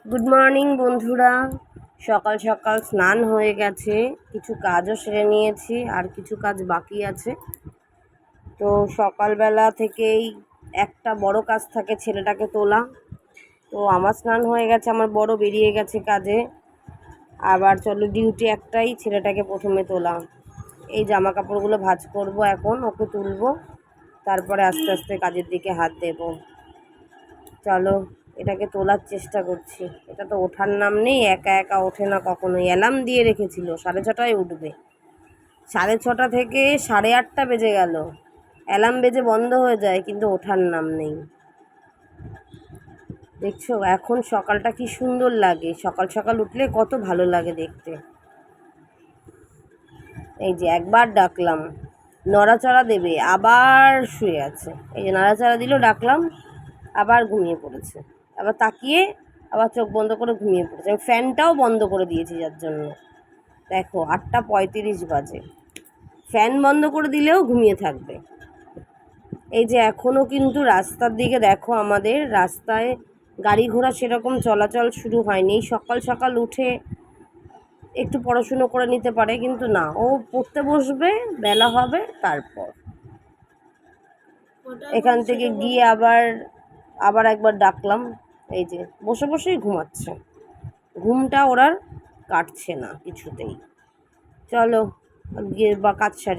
Good morning বন্ধুরা। সকাল সকাল স্নান হয়ে গেছে, কিছু কাজও সেরে নিয়েছি, আর কিছু কাজ বাকি আছে। তো সকালবেলা থেকেই একটা বড় কাজ থাকে ছেলেটাকে তোলা। তো আমার স্নান হয়ে গেছে, আমার বড় বেরিয়ে গেছে কাজে। আবার চলো ডিউটি একটাই, ছেলেটাকে প্রথমে তোলা। এই জামা কাপড়গুলো ভাঁজ করব, এখন ওকে তুলবো, তারপরে আস্তে আস্তে কাজের দিকে হাত দেব। চলো এটাকে তোলার চেষ্টা করছি। এটা তো ওঠার নাম নেই, একা একা ওঠে না কখনোই। অ্যালার্ম দিয়ে রেখেছিল 6:30টায় উঠবে, 6:30 থেকে 8:30 বেজে গেল। অ্যালার্ম বেজে বন্ধ হয়ে যায়, কিন্তু ওঠার নাম নেই। দেখছো এখন সকালটা কি সুন্দর লাগে, সকাল সকাল উঠলে কত ভালো লাগে দেখতে। এই যে একবার ডাকলাম, নড়াচড়া দেবে, আবার শুয়ে আছে। এই যে নাড়াচাড়া দিল, ডাকলাম, আবার ঘুমিয়ে পড়েছে। আবার তাকিয়ে আবার চোখ বন্ধ করে ঘুমিয়ে পড়েছে। আমি ফ্যানটাও বন্ধ করে দিয়েছি যার জন্য। দেখো 8:35 বাজে, ফ্যান বন্ধ করে দিলেও ঘুমিয়ে থাকবে। এই যে এখনও কিন্তু রাস্তার দিকে দেখো, আমাদের রাস্তায় গাড়ি ঘোড়া সেরকম চলাচল শুরু হয়নি। সকাল সকাল উঠে একটু পড়াশুনো করে নিতে পারে, কিন্তু না, ও পড়তে বসবে, বেলা হবে তারপর। এখান থেকে গিয়ে আবার আবার একবার ডাকলাম, এই যে বসে বসেই ঘুমাচ্ছে। ঘুমটা ওর আর কাটছে না কিছুতেই। চলো গিয়ে বা কাজ সারি।